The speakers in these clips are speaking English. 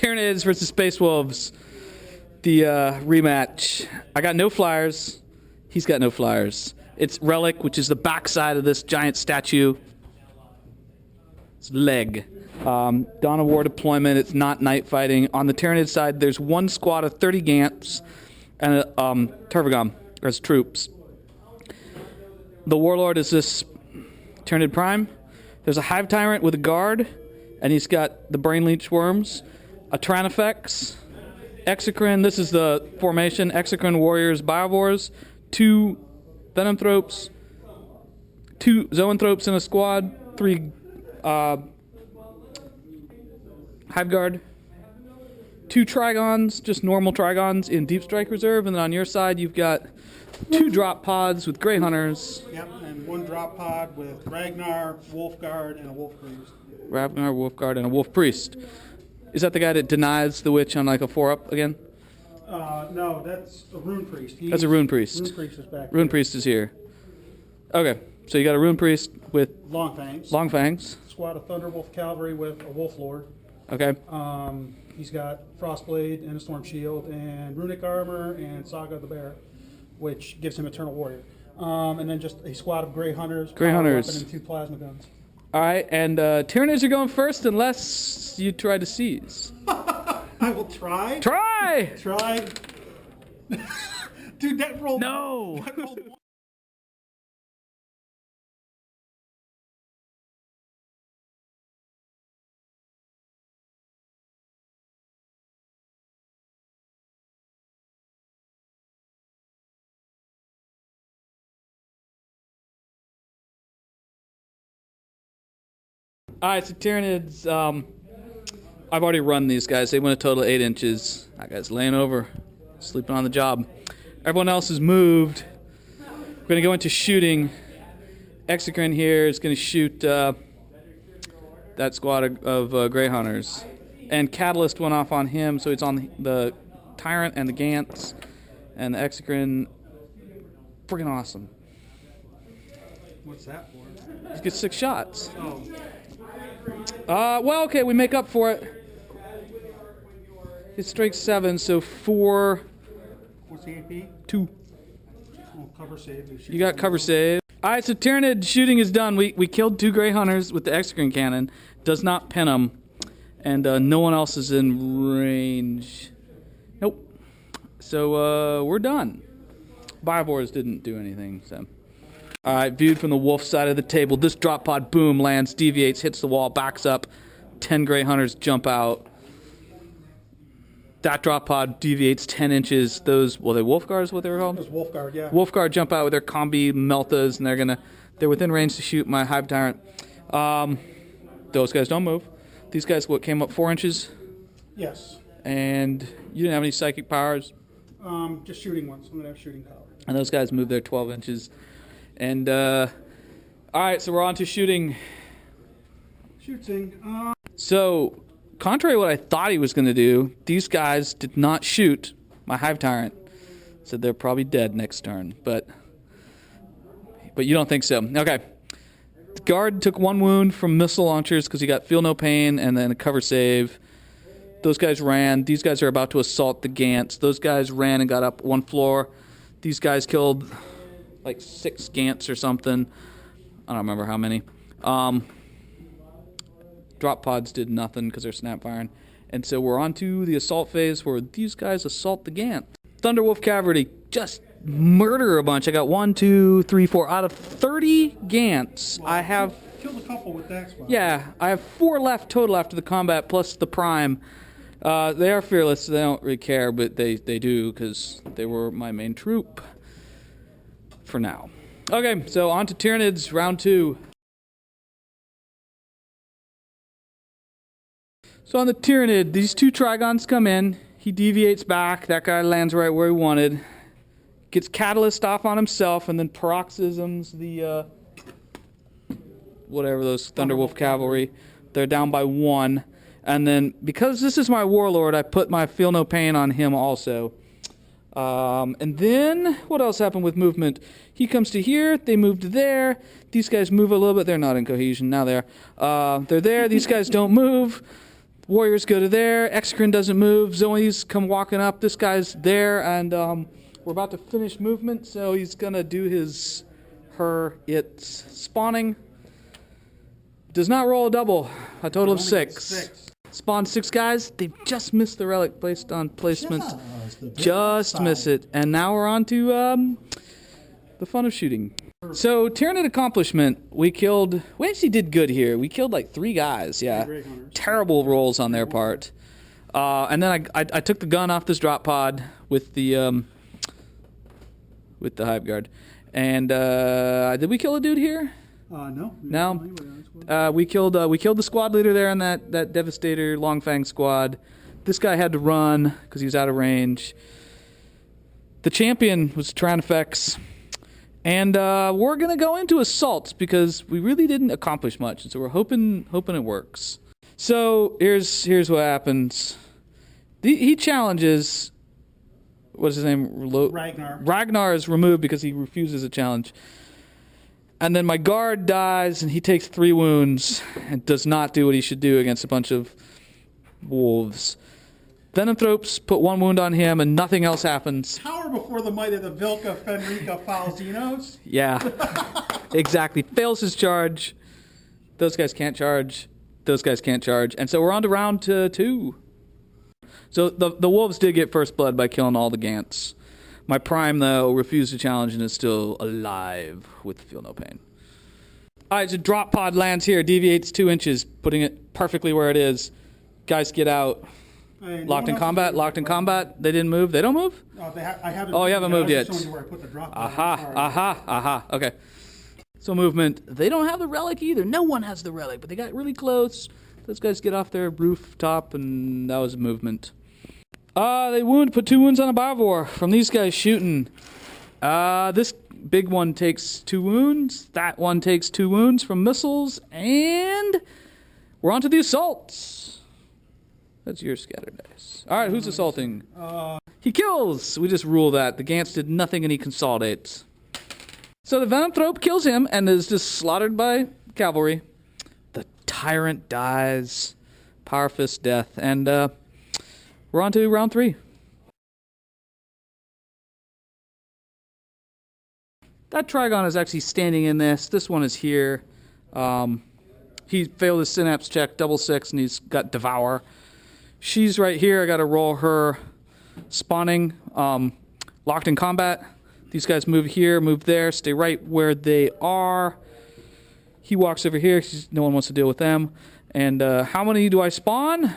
Tyranids versus Space Wolves. The rematch. I got no flyers. He's got no flyers. It's Relic, which is the backside of this giant statue. It's leg. Dawn of War deployment. It's not night fighting. On the Tyranid side, there's one squad of 30 Gamps and a Turvagon as troops. The Warlord is this Tyranid Prime. There's a Hive Tyrant with a guard, and he's got the Brain Leech Worms, a Tyrannifex, Exocrine. This is the formation. Exocrine Warriors, Biovores, 2 Venomthropes, 2 Zoanthropes in a squad, 3 Hive Guard, 2 Trigons, just normal Trigons in Deep Strike Reserve, and then on your side you've got 2 drop pods with Grey Hunters. Yep, and 1 drop pod with Ragnar, Wolfguard, and a Wolf Priest. Ragnar, Wolfguard, and a Wolf Priest. Is that the guy that denies the witch on like a 4-up again? No, that's a Rune Priest. That's a Rune Priest. Rune Priest is back. Rune Priest is here. Okay, so you got a Rune Priest with Long Fangs. Long Fangs. Squad of Thunderwolf Cavalry with a Wolf Lord. Okay. He's got Frostblade and a Storm Shield and Runic Armor and Saga of the Bear, which gives him Eternal Warrior. And then just a squad of Grey Hunters. Grey Hunters. And 2 Plasma Guns. All right, and Tyranids are going first unless you try to seize. I will try. Try! Try. Dude, that rolled. No! That rolled one. All right, so Tyranids, I've already run these guys. They went a total of 8 inches. That guy's laying over, sleeping on the job. Everyone else has moved. We're going to go into shooting. Exocrine here is going to shoot that squad of Grey Hunters. And Catalyst went off on him, so it's on the Tyrant and the Gants. And the Exocrine, freaking awesome. What's that for? He gets 6 shots. Oh. Well, okay, we make up for it. His strike's 7, so 4. What's the AP? 2. Oh, cover save. You got cover save. All right, so Tyranid shooting is done. We killed 2 Grey Hunters with the Exocrine cannon. Does not pin them, and no one else is in range. Nope. So we're done. Biovores didn't do anything, so. All right, viewed from the wolf side of the table. This drop pod, boom, lands, deviates, hits the wall, backs up. 10 Grey Hunters jump out. That drop pod deviates 10 inches. Those, well, they Wolfguard is what they were called? Those Wolfguard, yeah. Wolfguard jump out with their combi meltas, and they're within range to shoot my Hive Tyrant. Those guys don't move. These guys, what, came up 4 inches? Yes. And you didn't have any psychic powers? Just shooting ones. I'm going to have shooting power. And those guys moved their 12 inches. And, all right, so we're on to shooting. Shooting. So, contrary to what I thought he was going to do, these guys did not shoot my Hive Tyrant. Said they're probably dead next turn, but you don't think so. Okay. The guard took 1 wound from missile launchers because he got feel no pain and then a cover save. Those guys ran. These guys are about to assault the Gants. Those guys ran and got up 1 floor. These guys killed like 6 Gants or something. I don't remember how many. Drop pods did nothing because they're snap firing. And so we're on to the assault phase where these guys assault the Gant. Thunderwolf Cavalry just murder a bunch. I got 1, 2, 3, 4 out of 30 Gants. Well, I have killed a couple with that spot. Yeah, I have 4 left total after the combat plus the prime. They are fearless, so they don't really care, but they do because they were my main troop for now. Okay, so on to Tyranids, round 2. So on the Tyranid, these 2 Trigons come in. He deviates back. That guy lands right where he wanted. Gets Catalyst off on himself, and then paroxysms the whatever those Thunderwolf Cavalry. They're down by 1. And then, because this is my Warlord, I put my Feel No Pain on him also. And then, what else happened with movement? He comes to here, they move to there. These guys move a little bit. They're not in cohesion. Now they are. They're there. These guys don't move. Warriors go to there. Exocrine doesn't move. Zoe's come walking up. This guy's there, and we're about to finish movement, so he's going to do his, her, its spawning. Does not roll a double. A total of 6. Spawn 6 guys. They just missed the relic based on placement. Just miss it. And now we're on to the fun of shooting. So, Tyranid accomplishment. We actually did good here. We killed like 3 guys. Yeah. Terrible rolls on their part. And then I took the gun off this drop pod with the hive guard. And did we kill a dude here? No. No. We killed the squad leader there in that Devastator Longfang squad. This guy had to run because he was out of range. The champion was Tyranids. And we're gonna go into assaults because we really didn't accomplish much, and so we're hoping it works. So here's what happens. He challenges. What's his name? Ragnar. Ragnar is removed because he refuses a challenge. And then my guard dies, and he takes 3 wounds and does not do what he should do against a bunch of wolves. Venomthropes put 1 wound on him, and nothing else happens. Power before the might of the Vilka Fenrica Falzinos. Yeah, exactly. Fails his charge. Those guys can't charge. Those guys can't charge. And so we're on to round 2. So the wolves did get first blood by killing all the Gants. My prime, though, refused to challenge and is still alive with feel no pain. All right, so drop pod lands here, deviates 2 inches, putting it perfectly where it is. Guys get out. Locked in combat. They didn't move. They don't move? I haven't. Oh, you haven't moved yet. Where I put the drop Aha. Okay. So movement. They don't have the relic either. No one has the relic, but they got really close. Those guys get off their rooftop, and that was movement. They put 2 wounds on a Bivore from these guys shooting. This big one takes 2 wounds. That one takes 2 wounds from missiles, and we're on to the assaults. That's your scatter dice. All right, who's assaulting? He kills. We just rule that. The Gants did nothing, and he consolidates. So the Venomthrope kills him and is just slaughtered by cavalry. The Tyrant dies. Power Fist death. And we're on to round 3. That Trigon is actually standing in this. This one is here. He failed his synapse check, double 6, and he's got Devour. She's right here. I got to roll her spawning. Locked in combat. These guys move here, move there, stay right where they are. He walks over here. No one wants to deal with them. And how many do I spawn?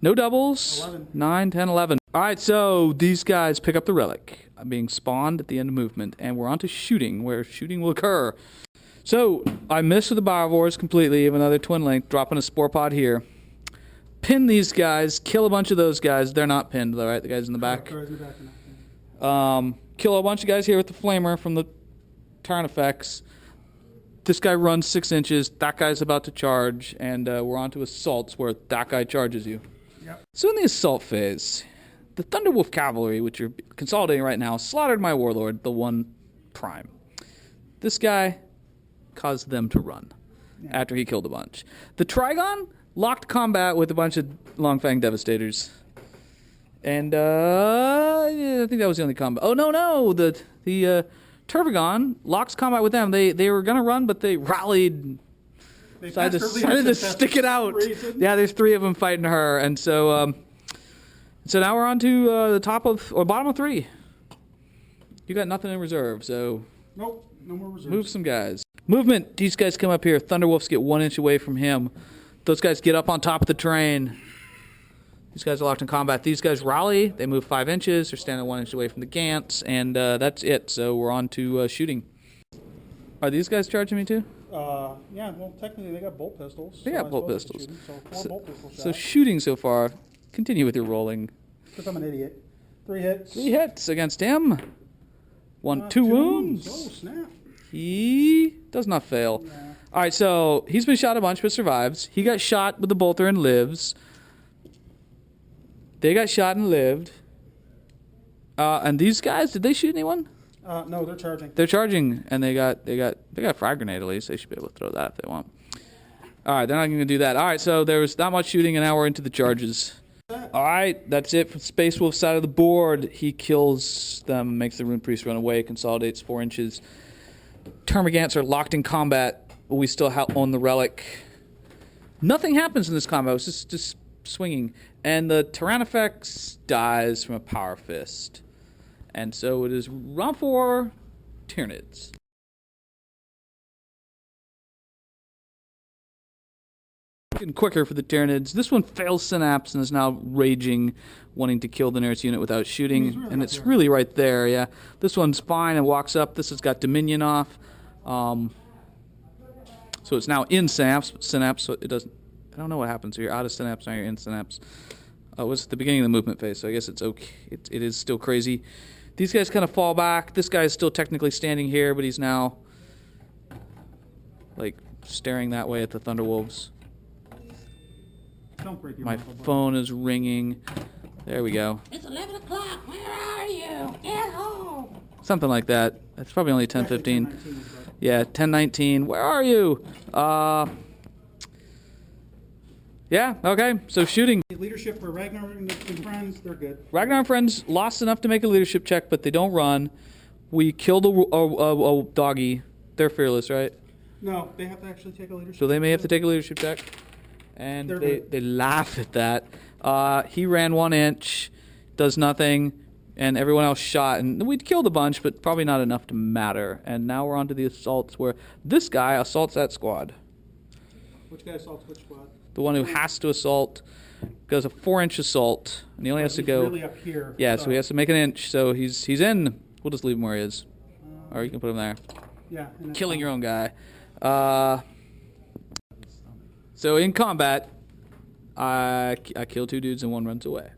No doubles. 11. 9, 10, 11. All right, so these guys pick up the relic. I'm being spawned at the end of movement. And we're on to shooting, where shooting will occur. So I missed with the Bivores completely. Have another twin link, dropping a spore pod here. Pin these guys, kill a bunch of those guys. They're not pinned, though, right? The guys in the back. Kill a bunch of guys here with the flamer from the turn effects. This guy runs 6 inches. That guy's about to charge, and we're on to assaults where that guy charges you. Yep. So in the assault phase, the Thunderwolf Cavalry, which you're consolidating right now, slaughtered my Warlord, the 1 prime. This guy caused them to run after he killed a bunch. The Trigon locked combat with a bunch of Longfang Devastators. And yeah, I think that was the only combat. Oh, no. The Turvagon locks combat with them. They were going to run, but they rallied. They decided to stick it out. Yeah, there's 3 of them fighting her. And so now we're on to the bottom of 3. You got nothing in reserve, so. Nope, no more reserves. Move some guys. Movement. These guys come up here. Thunderwolves get 1 inch away from him. Those guys get up on top of the terrain. These guys are locked in combat. These guys rally. They move 5 inches. They're standing 1 inch away from the Gants, and that's it. So we're on to shooting. Are these guys charging me too? Yeah, well, technically they got bolt pistols. They got bolt pistols. So 4 bolt pistol shots. So shooting so far. Continue with your rolling. Because I'm an idiot. 3 hits. 3 hits against him. 2 wounds. Oh, snap. He does not fail. Yeah. All right, so he's been shot a bunch but survives. He got shot with the bolter and lives. They got shot and lived. And these guys, did they shoot anyone? No, they're charging. They're charging, and they got frag grenade at least. They should be able to throw that if they want. All right, they're not going to do that. All right, so there was not much shooting, and now we're into the charges. All right, that's it for Space Wolf's side of the board. He kills them, makes the Rune Priest run away, consolidates 4 inches. Termagants are locked in combat, but we still own the relic. Nothing happens in this combat. It's just swinging. And the Tyrannifex dies from a Power Fist. And so it is round 4, Tyranids. Getting quicker for the Tyranids. This one fails Synapse and is now raging, wanting to kill the nearest unit without shooting. And it's really right there, yeah. This one's fine and walks up. This has got Dominion off. So it's now in Synapse, so it doesn't... I don't know what happens. You're out of Synapse, now you're in Synapse. It was at the beginning of the movement phase, so I guess it's okay. It is still crazy. These guys kind of fall back. This guy is still technically standing here, but he's now, like, staring that way at the Thunderwolves. Don't break your My phone is ringing. There we go. It's 11 o'clock. Where are you? Get home. Something like that. It's probably only 10:15. Yeah, 10:19. Where are you? Yeah, okay. So shooting. Leadership for Ragnar and friends, they're good. Ragnar and friends lost enough to make a leadership check, but they don't run. We killed a doggy. They're fearless, right? No, they have to actually take a leadership. So they may have to take a leadership check. And they laugh at that. He ran 1 inch, does nothing, and everyone else shot. And we'd killed a bunch, but probably not enough to matter. And now we're on to the assaults where this guy assaults that squad. Which guy assaults which squad? The one who has to assault goes a 4-inch assault, and he only has to go. Really up here. Yeah, so he has to make an inch. So he's in. We'll just leave him where he is, or you can put him there. Yeah. Killing your own guy. So in combat, I kill 2 dudes and 1 runs away.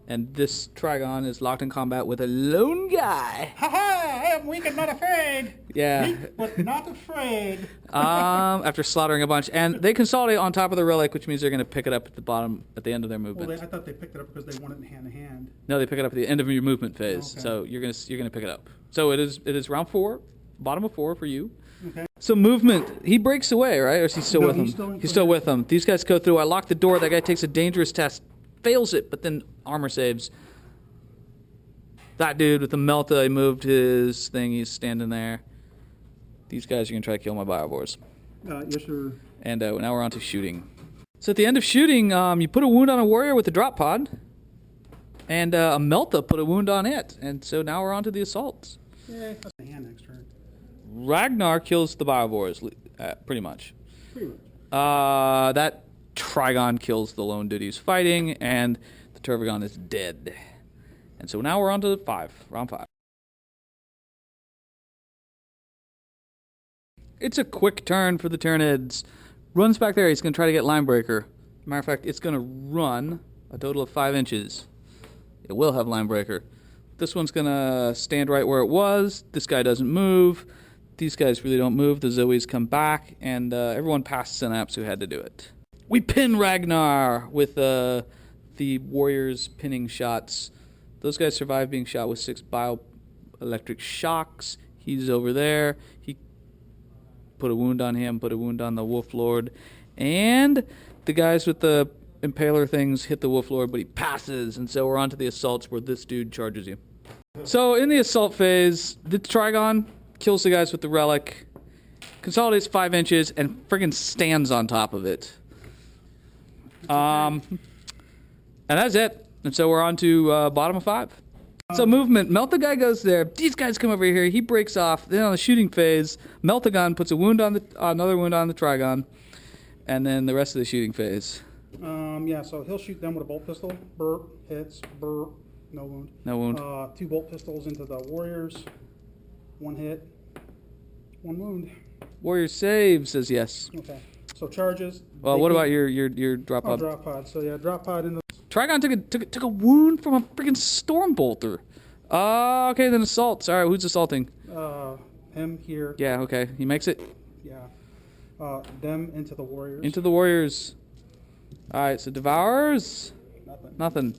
And this Trigon is locked in combat with a lone guy. Ha ha! I am weak and not afraid. Yeah. Weak but not afraid. After slaughtering a bunch. And they consolidate on top of the relic, which means they're going to pick it up at the bottom, at the end of their movement. Well, I thought they picked it up because they want it in hand to hand. No, they pick it up at the end of your movement phase. Okay. So you're gonna pick it up. So it is round 4, bottom of 4 for you. Okay. So movement, he breaks away, right? Or is he still with him? He's still with him. These guys go through. I lock the door. That guy takes a dangerous test, fails it, but then armor saves. That dude with the Melta, he moved his thing. He's standing there. These guys are gonna try to kill my Biovores. Yes, sir. And now we're on to shooting. So at the end of shooting, you put a wound on a warrior with a drop pod, and a Melta put a wound on it. And so now we're on to the assaults. Yeah, that's the hand next turn. Ragnar kills the Biovores, pretty much. Pretty much. That Trigon kills the lone dude he's fighting, and the Turvagon is dead. And so now we're on to round 5. It's a quick turn for the Tyranids. Runs back there, he's going to try to get Linebreaker. Matter of fact, it's going to run a total of 5 inches. It will have Linebreaker. This one's going to stand right where it was. This guy doesn't move. These guys really don't move. The Zoes come back, and everyone past Synapse who had to do it. We pin Ragnar with the Warriors pinning shots. Those guys survive being shot with 6 bioelectric shocks. He's over there. He put a wound on him, put a wound on the Wolf Lord. And the guys with the Impaler things hit the Wolf Lord, but he passes. And so we're on to the assaults where this dude charges you. So in the assault phase, the Trigon kills the guys with the relic, consolidates 5 inches, and friggin' stands on top of it. And that's it. And so we're on to bottom of 5. So movement, Melta guy goes there. These guys come over here. He breaks off. Then on the shooting phase, Meltagon puts a wound on another wound on the Trigon, and then the rest of the shooting phase. Yeah, so he'll shoot them with a bolt pistol. Burp, hits, burp, no wound. No wound. 2 bolt pistols into the Warriors. 1 hit, 1 wound. Warrior save says yes. Okay, so charges. Well, what about your drop pod? Drop pod. So yeah, drop pod in the. Trigon took a wound from a freaking Stormbolter. Okay, then assaults. All right, who's assaulting? Him here. Yeah, okay, he makes it. Yeah. Them into the Warriors. Into the Warriors. All right, so Devourers. Nothing.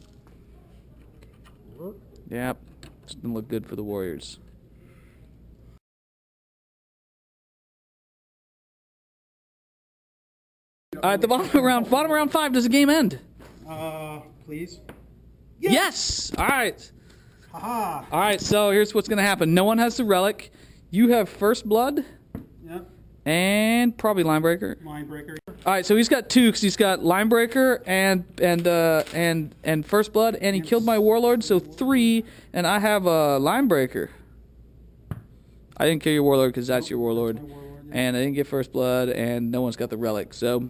Yep, doesn't look good for the Warriors. All right, the bottom of round 5, does the game end? Please. Yes! All right. Haha. All right, so here's what's going to happen. No one has the relic. You have First Blood Yep. and probably Linebreaker. Line breaker. All right, so he's got 2 because he's got Linebreaker and First Blood, and he killed my Warlord, so 3, and I have a Linebreaker. I didn't kill your Warlord because that's your Warlord, and I didn't get First Blood, and no one's got the relic. So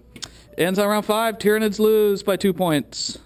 ends on round 5. Tyranids lose by 2 points.